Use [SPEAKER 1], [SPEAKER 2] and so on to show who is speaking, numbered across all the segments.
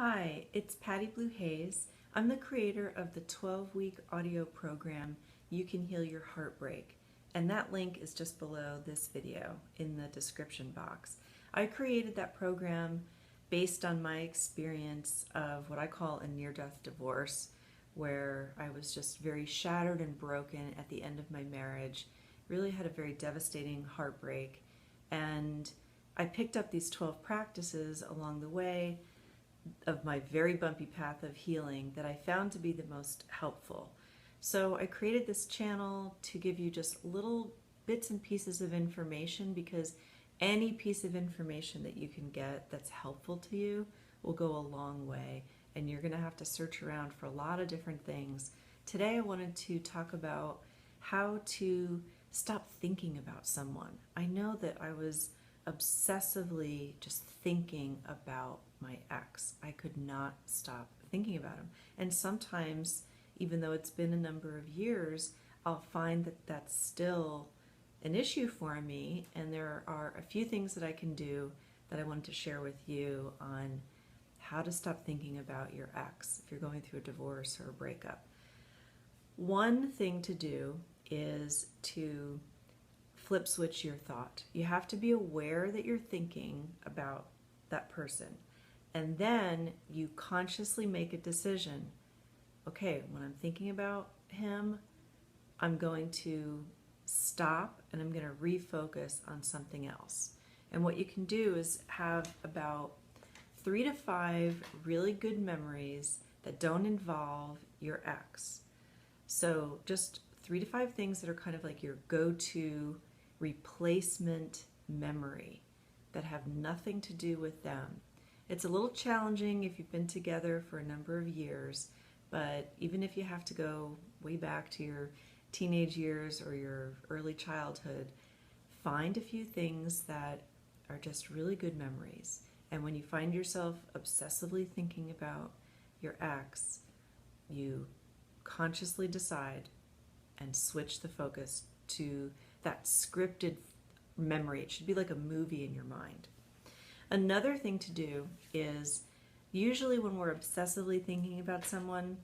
[SPEAKER 1] Hi, it's Patty Blue Hayes. I'm the creator of the 12-week audio program, You Can Heal Your Heartbreak, and that link is just below this video in the description box. I created that program based on my experience of what I call a near-death divorce, where I was just very shattered and broken at the end of my marriage, really had a very devastating heartbreak, and I picked up these 12 practices along the way of my very bumpy path of healing that I found to be the most helpful. So I created this channel to give you just little bits and pieces of information, because any piece of information that you can get that's helpful to you will go a long way, and you're going to have to search around for a lot of different things. Today I wanted to talk about how to stop thinking about someone. I know that I was obsessively just thinking about my ex. I could not stop thinking about him. And sometimes, even though it's been a number of years, I'll find that that's still an issue for me. And there are a few things that I can do that I wanted to share with you on how to stop thinking about your ex if you're going through a divorce or a breakup. One thing to do is to flip switch your thought. You have to be aware that you're thinking about that person. And then you consciously make a decision. Okay, when I'm thinking about him, I'm going to stop and I'm going to refocus on something else. And what you can do is have about 3 to 5 really good memories that don't involve your ex. So just 3 to 5 things that are kind of like your go-to replacement memory that have nothing to do with them. It's a little challenging if you've been together for a number of years, but even if you have to go way back to your teenage years or your early childhood, find a few things that are just really good memories. And when you find yourself obsessively thinking about your ex, you consciously decide and switch the focus to that scripted memory. It should be like a movie in your mind. Another thing to do is, usually when we're obsessively thinking about someone,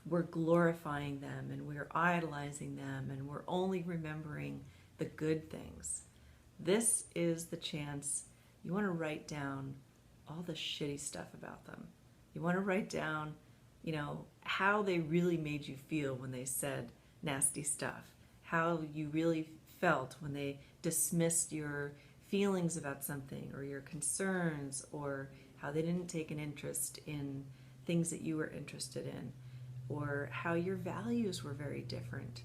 [SPEAKER 1] we're glorifying them and we're idolizing them and we're only remembering the good things. This is the chance. You want to write down all the shitty stuff about them. You want to write down, how they really made you feel when they said nasty stuff, how you really felt when they dismissed your feelings about something or your concerns, or how they didn't take an interest in things that you were interested in, or how your values were very different.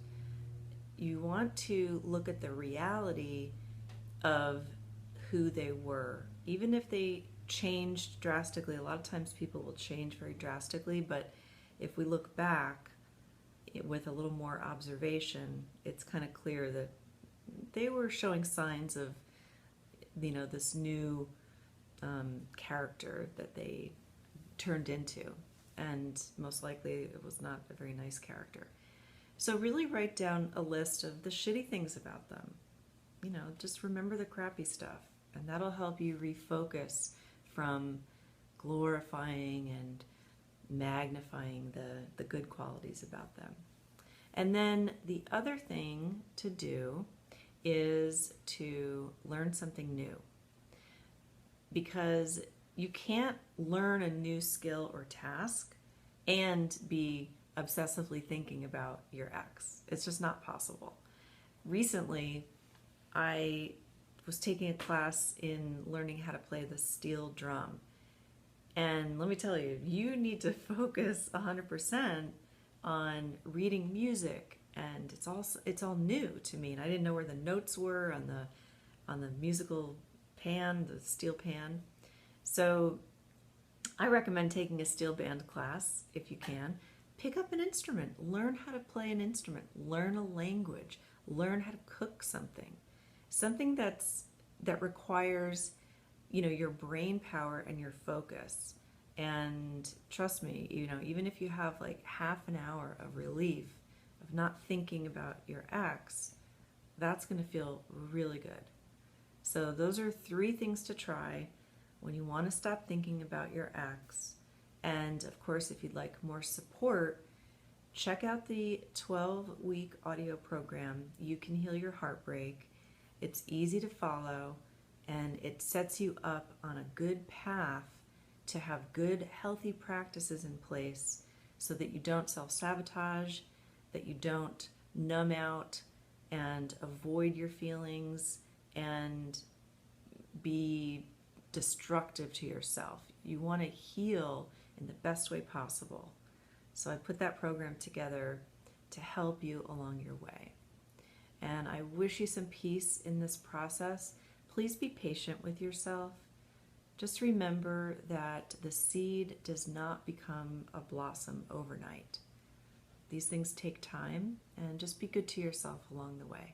[SPEAKER 1] You want to look at the reality of who they were, even if they changed drastically. A lot of times people will change very drastically, but if we look back with a little more observation, it's kind of clear that they were showing signs of this new character that they turned into, and most likely it was not a very nice character. So really write down a list of the shitty things about them. Just remember the crappy stuff, and that'll help you refocus from glorifying and magnifying the good qualities about them. And then the other thing to do is to learn something new, because you can't learn a new skill or task and be obsessively thinking about your ex. It's just not possible. Recently, I was taking a class in learning how to play the steel drum. And let me tell you, you need to focus 100% on reading music, and it's all new to me, and I didn't know where the notes were on the musical pan, the steel pan. So I recommend taking a steel band class if you can. Pick up an instrument, learn how to play an instrument, learn a language, learn how to cook something that requires your brain power and your focus. And trust me, even if you have like half an hour of relief of not thinking about your ex, that's going to feel really good. So those are 3 things to try when you want to stop thinking about your ex. And of course, if you'd like more support, check out the 12-week audio program, You Can Heal Your Heartbreak. It's easy to follow, and it sets you up on a good path to have good, healthy practices in place so that you don't self-sabotage, that you don't numb out and avoid your feelings and be destructive to yourself. You want to heal in the best way possible. So I put that program together to help you along your way. And I wish you some peace in this process. Please be patient with yourself. Just remember that the seed does not become a blossom overnight. These things take time, and just be good to yourself along the way.